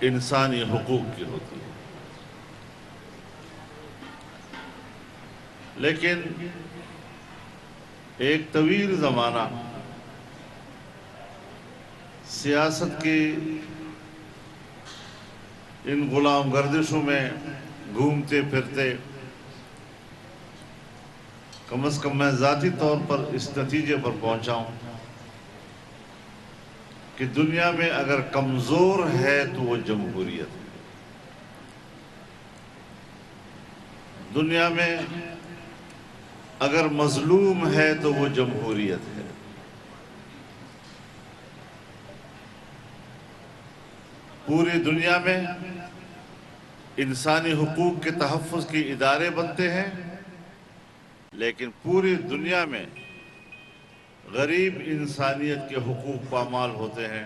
انسانی حقوق کی ہوتی ہے، لیکن ایک طویل زمانہ سیاست کی ان غلام گردشوں میں گھومتے پھرتے کم از کم میں ذاتی طور پر اس نتیجے پر پہنچا ہوں کہ دنیا میں اگر کمزور ہے تو وہ جمہوریت ہے۔ دنیا میں اگر مظلوم ہے تو وہ جمہوریت ہے۔ پوری دنیا میں انسانی حقوق کے تحفظ کے ادارے بنتے ہیں، لیکن پوری دنیا میں غریب انسانیت کے حقوق پامال ہوتے ہیں،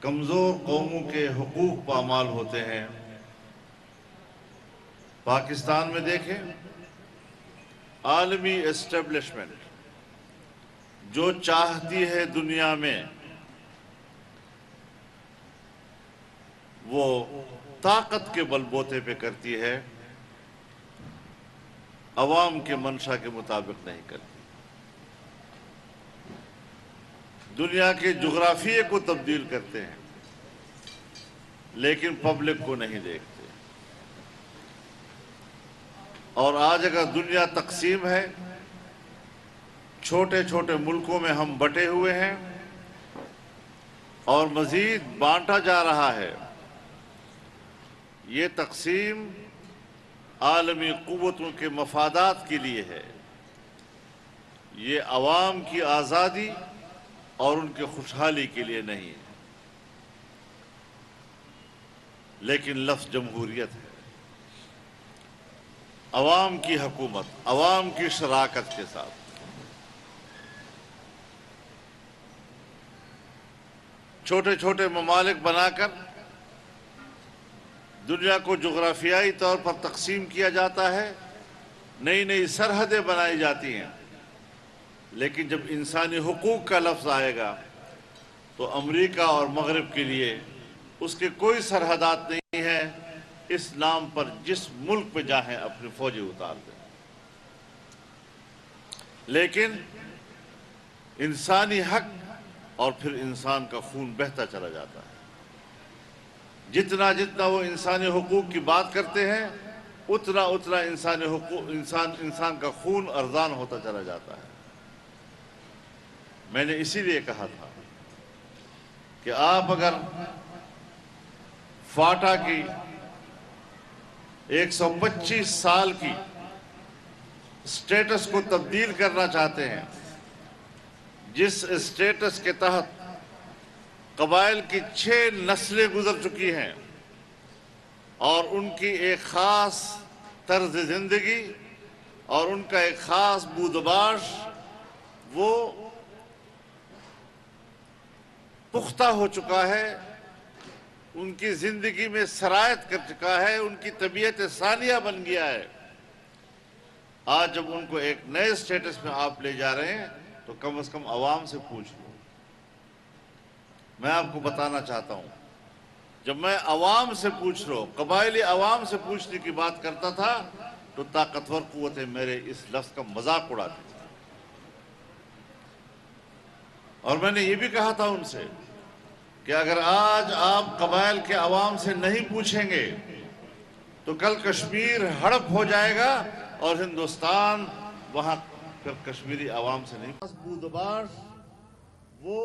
کمزور قوموں کے حقوق پامال ہوتے ہیں۔ پاکستان میں دیکھیں، عالمی اسٹیبلشمنٹ جو چاہتی ہے دنیا میں وہ طاقت کے بل بوتے پہ کرتی ہے، عوام کے منشا کے مطابق نہیں کرتی۔ دنیا کے جغرافیے کو تبدیل کرتے ہیں لیکن پبلک کو نہیں دیکھتے۔ اور آج اگر دنیا تقسیم ہے، چھوٹے چھوٹے ملکوں میں ہم بٹے ہوئے ہیں اور مزید بانٹا جا رہا ہے، یہ تقسیم عالمی قوتوں کے مفادات کے لیے ہے، یہ عوام کی آزادی اور ان کی خوشحالی کے لیے نہیں ہے۔ لیکن لفظ جمہوریت ہے، عوام کی حکومت، عوام کی شراکت کے ساتھ۔ چھوٹے چھوٹے ممالک بنا کر دنیا کو جغرافیائی طور پر تقسیم کیا جاتا ہے، نئی نئی سرحدیں بنائی جاتی ہیں، لیکن جب انسانی حقوق کا لفظ آئے گا تو امریکہ اور مغرب کے لیے اس کے کوئی سرحدات نہیں ہیں، اس نام پر جس ملک پہ جاہیں اپنی فوجیں اتار دیں۔ لیکن انسانی حق اور پھر انسان کا خون بہتا چلا جاتا ہے۔ جتنا جتنا وہ انسانی حقوق کی بات کرتے ہیں اتنا اتنا انسانی حقوق انسان کا خون ارزان ہوتا چلا جاتا ہے۔ میں نے اسی لیے کہا تھا کہ آپ اگر فاٹا کی 125 سال کی سٹیٹس کو تبدیل کرنا چاہتے ہیں، جس سٹیٹس کے تحت قبائل کی 6 نسلیں گزر چکی ہیں اور ان کی ایک خاص طرز زندگی اور ان کا ایک خاص بودباش وہ پختہ ہو چکا ہے، ان کی زندگی میں سرایت کر چکا ہے، ان کی طبیعت ثانیہ بن گیا ہے۔ آج جب ان کو ایک نئے سٹیٹس میں آپ لے جا رہے ہیں تو کم از کم عوام سے پوچھ لو۔ میں آپ کو بتانا چاہتا ہوں، جب میں عوام سے پوچھ رہا ہوں، قبائلی عوام سے پوچھنے کی بات کرتا تھا تو طاقتور قوتیں میرے اس لفظ کا مذاق اڑاتی تھی۔ اور میں نے یہ بھی کہا تھا ان سے کہ اگر آج آپ قبائل کے عوام سے نہیں پوچھیں گے تو کل کشمیر ہڑپ ہو جائے گا اور ہندوستان وہاں پھر کشمیری عوام سے نہیں۔ بودباش وہ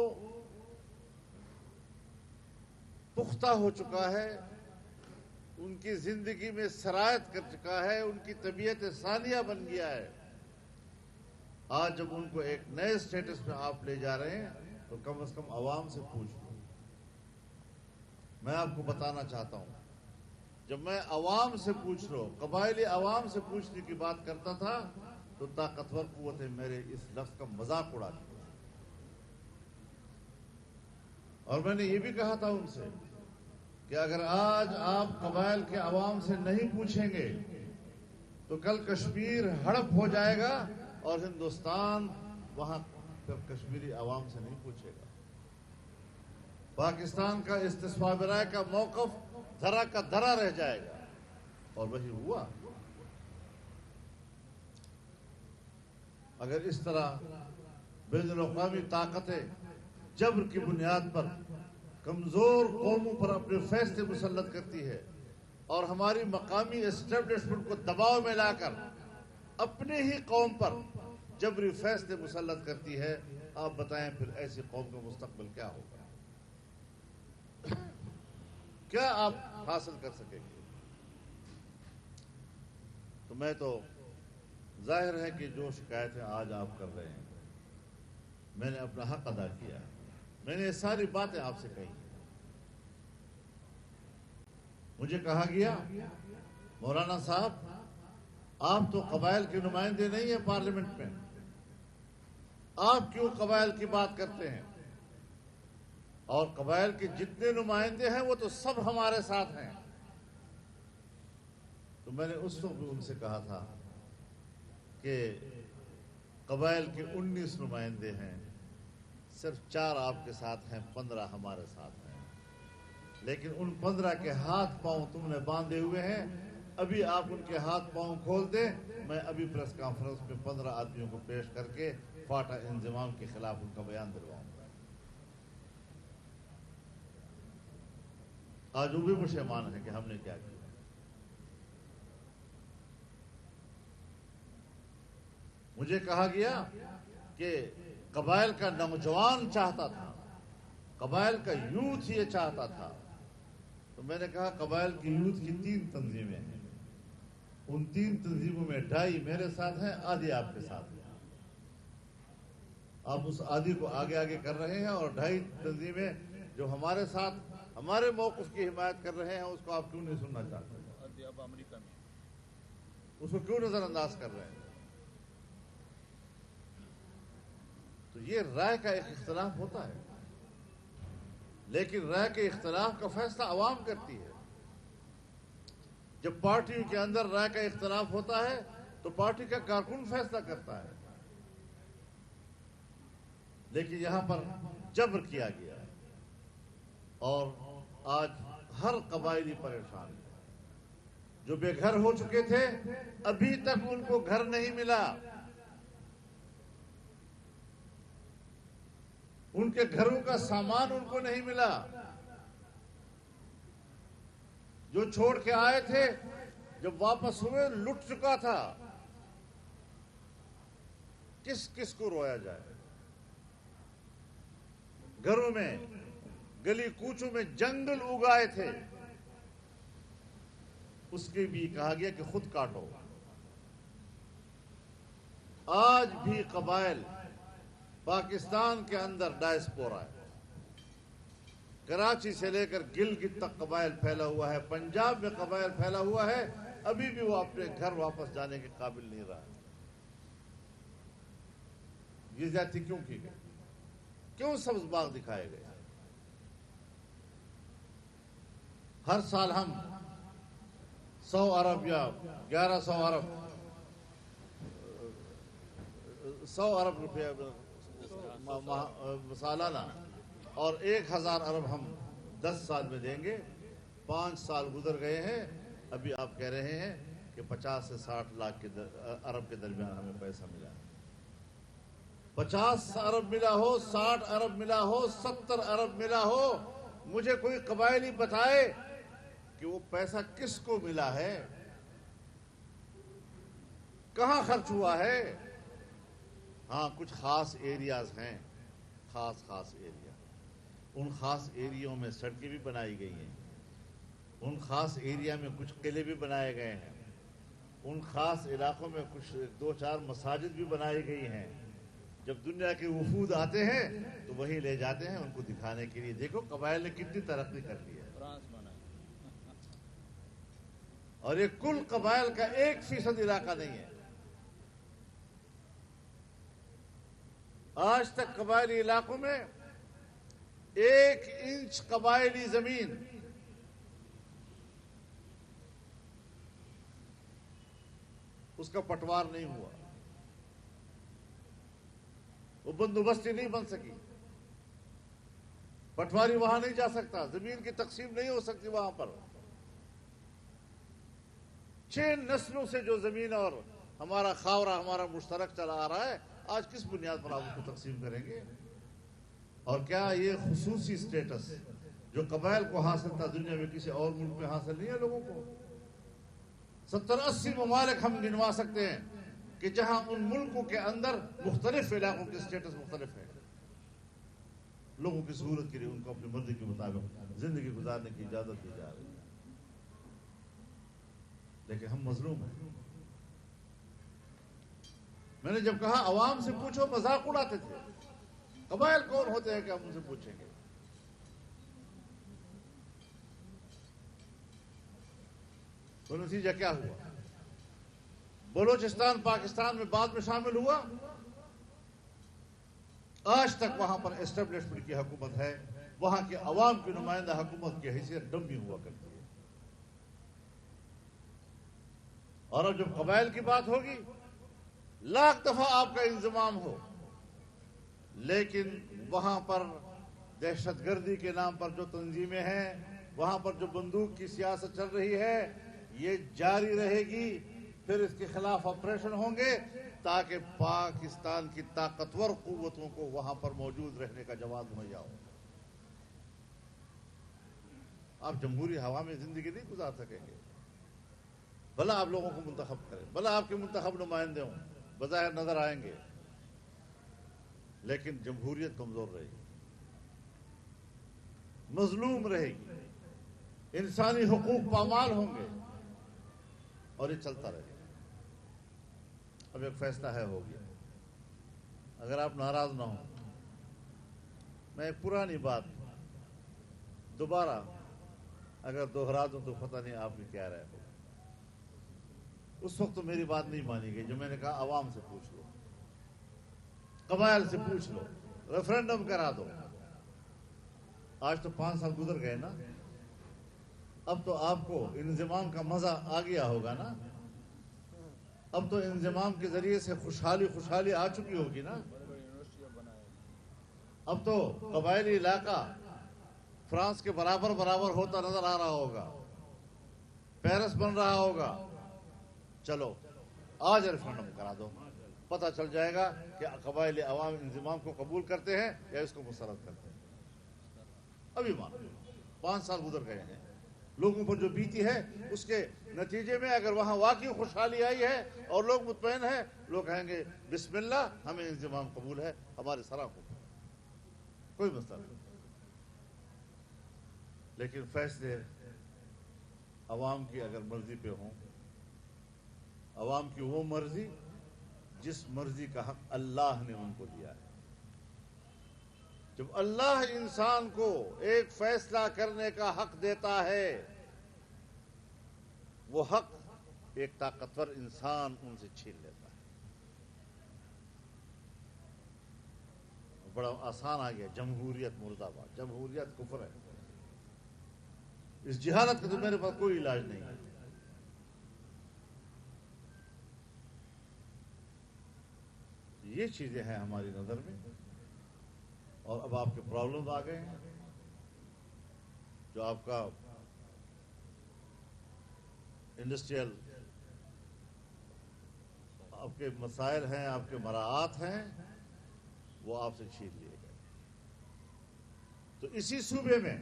پختہ ہو چکا ہے، ان کی زندگی میں سرایت کر چکا ہے، ان کی طبیعت ثانیہ بن گیا ہے۔ آج جب ان کو ایک نئے سٹیٹس میں آپ لے جا رہے ہیں تو کم از کم عوام سے پوچھ لو۔ میں آپ کو بتانا چاہتا ہوں، جب میں عوام سے پوچھ رہا ہوں، قبائلی عوام سے پوچھنے کی بات کرتا تھا تو طاقتور قوتیں میرے اس لفظ کا مذاق اڑاتی تھی۔ اور میں نے یہ بھی کہا تھا ان سے کہ اگر آج آپ قبائل کے عوام سے نہیں پوچھیں گے تو کل کشمیر ہڑپ ہو جائے گا اور ہندوستان وہاں پھر کشمیری عوام سے نہیں پوچھے گا۔ پاکستان کا استصواب رائے کا موقف دھرا کا دھرا رہ جائے گا، اور وہی ہوا۔ اگر اس طرح بین الاقوامی طاقتیں جبر کی بنیاد پر کمزور قوموں پر اپنے فیصلے مسلط کرتی ہے اور ہماری مقامی اسٹیبلشمنٹ کو دباؤ میں لا کر اپنے ہی قوم پر جبری فیصلے مسلط کرتی ہے، آپ بتائیں پھر ایسی قوم کا مستقبل کیا ہوگا؟ کیا آپ حاصل کر سکیں گے؟ تو میں تو ظاہر ہے کہ جو شکایتیں آج آپ کر رہے ہیں، میں نے اپنا حق ادا کیا ہے، میں نے یہ ساری باتیں آپ سے کہی ہیں۔ مجھے کہا گیا مولانا صاحب آپ تو قبائل کے نمائندے نہیں ہیں پارلیمنٹ میں، آپ کیوں قبائل کی بات کرتے ہیں؟ اور قبائل کے جتنے نمائندے ہیں وہ تو سب ہمارے ساتھ ہیں۔ تو میں نے اس وقت بھی ان سے کہا تھا کہ قبائل کے 19 نمائندے ہیں، صرف 4 آپ کے ساتھ ہیں، 15 ہمارے ساتھ ہیں، لیکن ان 15 کے ہاتھ پاؤں تم نے باندھے ہوئے ہیں۔ ابھی آپ ان کے ہاتھ پاؤں کھول دیں، میں ابھی پریس کانفرنس میں 15 آدمیوں کو پیش کر کے فاٹا انضمام کے خلاف ان کا بیان دلواؤں گا۔ آج وہ بھی پشیمان ہے کہ ہم نے کیا کیا۔ مجھے کہا گیا کہ قبائل کا نوجوان چاہتا تھا، قبائل کا یوتھ یہ چاہتا تھا۔ تو میں نے کہا قبائل کی یوتھ کی 3 تنظیمیں ہیں، ان 3 تنظیموں میں 2.5 میرے ساتھ ہیں، آدھی آپ کے ساتھ ہیں۔ آپ اس آدھی کو آگے آگے کر رہے ہیں، اور 2.5 تنظیمیں جو ہمارے ساتھ ہمارے موقف کی حمایت کر رہے ہیں، اس کو آپ کیوں نہیں سننا چاہتے؟ اب امریکہ میں اس کو کیوں نظر انداز کر رہے ہیں؟ تو یہ رائے کا ایک اختلاف ہوتا ہے، لیکن رائے کے اختلاف کا فیصلہ عوام کرتی ہے۔ جب پارٹیوں کے اندر رائے کا اختلاف ہوتا ہے تو پارٹی کا کارکن فیصلہ کرتا ہے، لیکن یہاں پر جبر کیا گیا ہے، اور آج ہر قبائلی پریشان ہے۔ جو بے گھر ہو چکے تھے ابھی تک ان کو گھر نہیں ملا، ان کے گھروں کا سامان ان کو نہیں ملا، جو چھوڑ کے آئے تھے جب واپس ہوئے لٹ چکا تھا۔ کس کس کو رویا جائے؟ گھروں میں گلی کوچوں میں جنگل اگائے تھے، اس کے بھی کہا گیا کہ خود کاٹو۔ آج بھی قبائل پاکستان کے اندر ڈائسپورا ہے، کراچی سے لے کر گلگت تک قبائل پھیلا ہوا ہے، پنجاب میں قبائل پھیلا ہوا ہے، ابھی بھی وہ اپنے گھر واپس جانے کے قابل نہیں رہا۔ یہ زیادتی کیوں کی گئی؟ کیوں سبز باغ دکھائے گئے؟ ہر سال ہم 100 ارب یا 1100 ارب 100 ارب روپے سالانہ اور 1000 ارب ہم 10 سال میں دیں گے۔ 5 سال گزر گئے ہیں، ابھی آپ کہہ رہے ہیں کہ 50 سے 60 لاکھ کے ارب کے درمیان ہمیں پیسہ ملا ہے۔ 50 ارب ملا ہو، 60 ارب ملا ہو، 70 ارب ملا ہو، مجھے کوئی قبائلی بتائے کہ وہ پیسہ کس کو ملا ہے، کہاں خرچ ہوا ہے۔ ہاں کچھ خاص ایریاز ہیں، خاص ایریا، ان خاص ایریوں میں سڑکیں بھی بنائی گئی ہیں، ان خاص ایریا میں کچھ قلعے بھی بنائے گئے ہیں، ان خاص علاقوں میں کچھ 2-4 مساجد بھی بنائی گئی ہیں۔ جب دنیا کے وفود آتے ہیں تو وہی لے جاتے ہیں ان کو دکھانے کے لیے، دیکھو قبائل نے کتنی ترقی کر لی ہے۔ اور یہ کل قبائل کا 1% علاقہ نہیں ہے۔ آج تک قبائلی علاقوں میں 1 انچ قبائلی زمین اس کا پٹوار نہیں ہوا، وہ بندوبستی نہیں بن سکی۔ پٹواری وہاں نہیں جا سکتا، زمین کی تقسیم نہیں ہو سکتی وہاں پر۔ 6 نسلوں سے جو زمین اور ہمارا خاورہ ہمارا مشترک چلا آ رہا ہے، آج کس بنیاد پر آپ اس کو تقسیم کریں گے؟ اور کیا یہ خصوصی سٹیٹس جو قبائل کو حاصل تھا دنیا میں کسی اور ملک میں حاصل نہیں ہے لوگوں کو؟ 70-80 ممالک ہم گنوا سکتے ہیں کہ جہاں ان ملکوں کے اندر مختلف علاقوں کے سٹیٹس مختلف ہیں، لوگوں کی سہولت کے لیے ان کو اپنی مرضی کے مطابق زندگی گزارنے کی اجازت دی جا رہی ہے، لیکن ہم مظلوم ہیں۔ میں نے جب کہا عوام سے پوچھو، مذاق اڑاتے تھے، قبائل کون ہوتے ہیں کہ ہم ان سے پوچھیں گے؟ تو نتیجہ کیا ہوا؟ بلوچستان پاکستان میں بعد میں شامل ہوا، آج تک وہاں پر اسٹیبلشمنٹ کی حکومت ہے، وہاں کے عوام کی نمائندہ حکومت کی حیثیت ڈمی ہوا کرتی ہے۔ اور اب جب قبائل کی بات ہوگی، لاکھ دفعہ آپ کا انضمام ہو، لیکن وہاں پر دہشت گردی کے نام پر جو تنظیمیں ہیں، وہاں پر جو بندوق کی سیاست چل رہی ہے، یہ جاری رہے گی، پھر اس کے خلاف آپریشن ہوں گے تاکہ پاکستان کی طاقتور قوتوں کو وہاں پر موجود رہنے کا جواز مہیا ہو۔ آپ جمہوری ہوا میں زندگی نہیں گزار سکیں گے، بھلا آپ لوگوں کو منتخب کریں، بھلا آپ کے منتخب نمائندے ہوں، بظاہر نظر آئیں گے، لیکن جمہوریت کمزور رہے گی، مظلوم رہے گی، انسانی حقوق پامال ہوں گے، اور یہ چلتا رہے گا۔ اب ایک فیصلہ ہے، ہو گیا، اگر آپ ناراض نہ ہوں، میں ایک پرانی بات دوبارہ اگر دوہرا دوں تو پتہ نہیں آپ کی کیا رائے ہو۔ اس وقت تو میری بات نہیں مانی گئی، جو میں نے کہا عوام سے پوچھ لو، قبائل سے پوچھ لو، ریفرینڈم کرا دو۔ آج تو 5 سال گزر گئے نا، اب تو آپ کو انضمام کا مزہ آ گیا ہوگا نا، اب تو انضمام کے ذریعے سے خوشحالی آ چکی ہوگی نا، اب تو قبائلی علاقہ فرانس کے برابر ہوتا نظر آ رہا ہوگا، پیرس بن رہا ہوگا۔ چلو آج ریفرینڈم کرا دو، پتہ چل جائے گا کہ قبائلی عوام انضمام کو قبول کرتے ہیں یا اس کو مسرت کرتے ہیں۔ ابھی مان 5 سال گزر گئے ہیں، لوگوں پر جو بیتی ہے اس کے نتیجے میں اگر وہاں واقعی خوشحالی آئی ہے اور لوگ مطمئن ہیں، لوگ کہیں گے بسم اللہ، ہمیں انضمام قبول ہے، ہمارے سراغوں کو کوئی مسئلہ نہیں۔ لیکن فیصلے عوام کی اگر مرضی پہ ہوں، عوام کی وہ مرضی جس مرضی کا حق اللہ نے ان کو دیا ہے، جب اللہ انسان کو ایک فیصلہ کرنے کا حق دیتا ہے، وہ حق ایک طاقتور انسان ان سے چھین لیتا ہے۔ بڑا آسان آ گیا، جمہوریت مرد آباد، جمہوریت کفر ہے، اس جہالت کا تو میرے پاس کوئی علاج نہیں ہے۔ یہ چیزیں ہیں ہماری نظر میں، اور اب آپ کے پرابلمز آ گئے ہیں، جو آپ کا انڈسٹریل آپ کے مسائل ہیں، آپ کے مراعات ہیں، وہ آپ سے چھین لیے گئے۔ تو اسی صوبے میں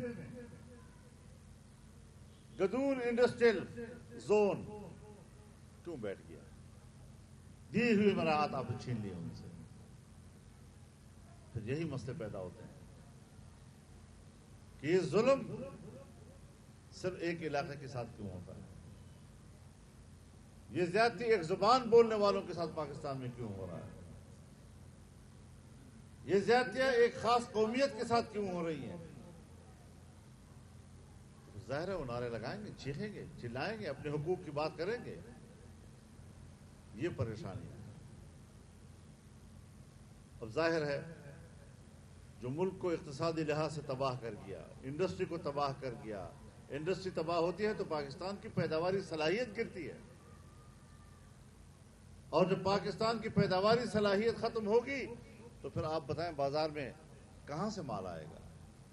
گدول انڈسٹریل زون کیوں بیٹھ گیا؟ دی ہوئی مراعات آپ نے چھین لی ان سے۔ پھر یہی مسئلے پیدا ہوتے ہیں کہ یہ ظلم صرف ایک علاقے کے ساتھ کیوں ہوتا ہے، یہ زیادتی ایک زبان بولنے والوں کے ساتھ پاکستان میں کیوں ہو رہا ہے، یہ زیادتیاں ایک خاص قومیت کے ساتھ کیوں ہو رہی ہیں؟ ظاہر ہے وہ نعرے لگائیں گے، چیخیں گے، چلائیں گے، اپنے حقوق کی بات کریں گے۔ یہ پریشانی ہے۔ اب ظاہر ہے جو ملک کو اقتصادی لحاظ سے تباہ کر گیا، انڈسٹری کو تباہ کر گیا، انڈسٹری تباہ ہوتی ہے تو پاکستان کی پیداواری صلاحیت گرتی ہے، اور جب پاکستان کی پیداواری صلاحیت ختم ہوگی تو پھر آپ بتائیں بازار میں کہاں سے مال آئے گا؟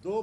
2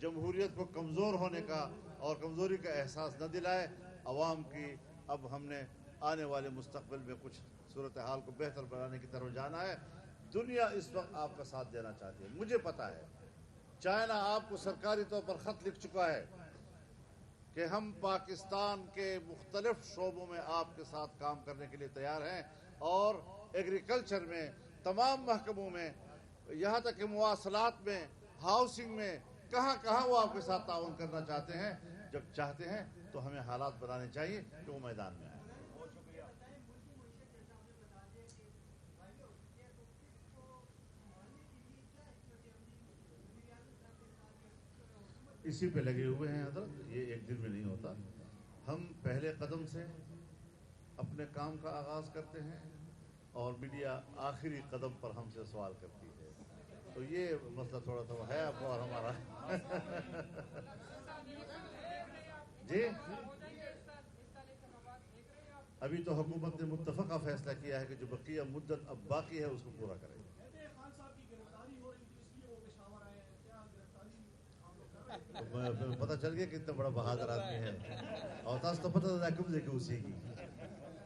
جمہوریت کو کمزور ہونے کا اور کمزوری کا احساس نہ دلائے. عوام کی اب ہم نے آنے والے مستقبل میں کچھ صورتحال کو بہتر بنانے کی طرف جانا ہے. دنیا اس وقت آپ کا ساتھ دینا چاہتی ہے. مجھے پتا ہے چائنا آپ کو سرکاری طور پر خط لکھ چکا ہے کہ ہم پاکستان کے مختلف شعبوں میں آپ کے ساتھ کام کرنے کے لیے تیار ہیں، اور ایگریکلچر میں، تمام محکموں میں، یہاں تک کہ مواصلات میں، ہاؤسنگ میں، کہاں کہاں وہ آپ کے ساتھ تعاون کرنا چاہتے ہیں. جب چاہتے ہیں تو ہمیں حالات بنانے چاہیے کہ وہ میدان میں آئیں. اسی پہ لگے ہوئے ہیں حضرت. یہ ایک دن میں نہیں ہوتا. ہم پہلے قدم سے اپنے کام کا آغاز کرتے ہیں اور میڈیا آخری قدم پر ہم سے سوال کرتی ہے. تو یہ مسئلہ تھوڑا سا ہے اب اور ہمارا. جی ابھی تو حکومت نے متفقہ فیصلہ کیا ہے کہ جو بقیہ مدت اب باقی ہے اس کو پورا کرے. پتہ چل گیا کہ اتنا بڑا بہادر آدمی ہے. اور تاس تو پتہ تھا کب دیکھے اسی کی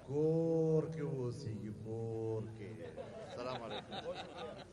کور کے وہ اسی کی کور کے. السلام علیکم.